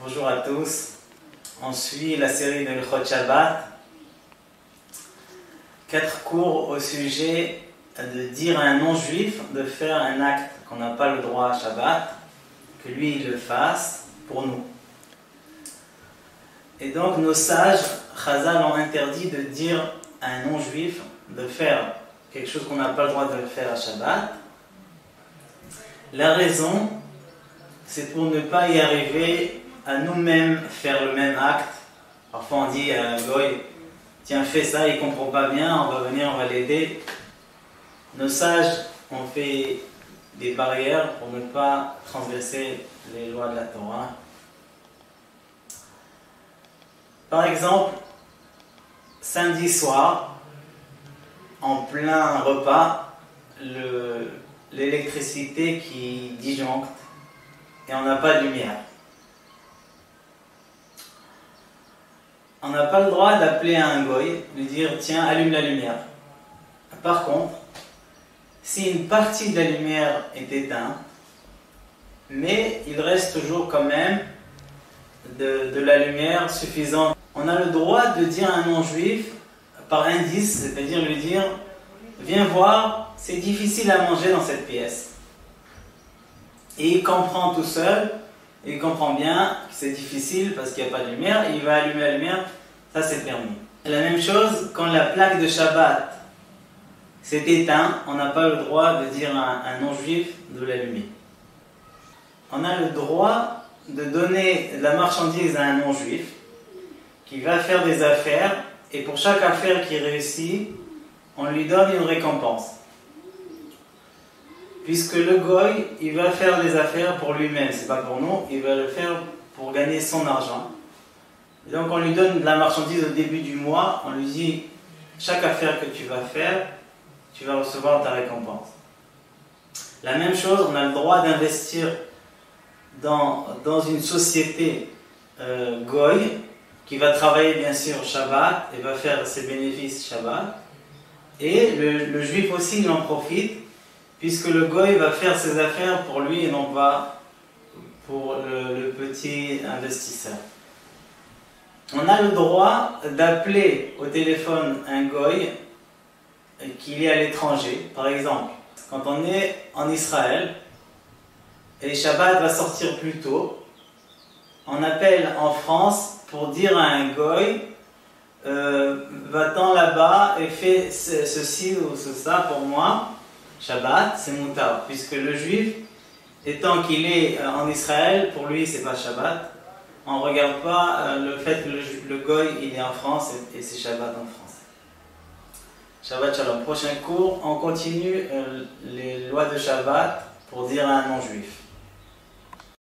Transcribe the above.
Bonjour à tous. On suit la série de l'Ilchot Shabbat. 4 cours au sujet de dire à un non-juif de faire un acte qu'on n'a pas le droit à Shabbat, que lui il le fasse pour nous. Et donc nos sages, Chazal, ont interdit de dire à un non-juif de faire quelque chose qu'on n'a pas le droit de faire à Shabbat. La raison, c'est pour ne pas y arriver à nous-mêmes faire le même acte. Parfois on dit à un goy, tiens fais ça, il ne comprend pas bien, on va venir, on va l'aider. Nos sages ont fait des barrières pour ne pas transgresser les lois de la Torah. Par exemple, samedi soir, en plein repas, l'électricité qui disjoncte et on n'a pas de lumière. On n'a pas le droit d'appeler un goy, lui dire tiens allume la lumière. Par contre, si une partie de la lumière est éteinte, mais il reste toujours quand même de la lumière suffisante, on a le droit de dire à un non-juif par indice, c'est-à-dire lui dire viens voir, c'est difficile à manger dans cette pièce. Et il comprend tout seul, il comprend bien que c'est difficile parce qu'il n'y a pas de lumière, et il va allumer la lumière, ça c'est permis. La même chose, quand la plaque de Shabbat s'est éteinte, on n'a pas le droit de dire à un non-juif de l'allumer. On a le droit de donner de la marchandise à un non-juif qui va faire des affaires, et pour chaque affaire qui réussit, on lui donne une récompense. Puisque le goy, il va faire des affaires pour lui-même, c'est pas pour nous, il va le faire pour gagner son argent. Et donc on lui donne de la marchandise au début du mois, on lui dit chaque affaire que tu vas faire, tu vas recevoir ta récompense. La même chose, on a le droit d'investir dans une société goy qui va travailler bien sûr Shabbat et va faire ses bénéfices Shabbat. Et le juif aussi, il en profite, puisque le goy va faire ses affaires pour lui et non pas pour le petit investisseur. On a le droit d'appeler au téléphone un goy qui est à l'étranger. Par exemple, quand on est en Israël et Shabbat va sortir plus tôt, on appelle en France pour dire à un goy va-t'en là-bas et fais ceci ou ça pour moi. Shabbat, c'est moutar, puisque le juif, étant qu'il est en Israël, pour lui c'est pas Shabbat. On ne regarde pas le fait que le goy il est en France et c'est Shabbat en France. Shabbat Shalom. Prochain cours, on continue les lois de Shabbat pour dire à un non-juif.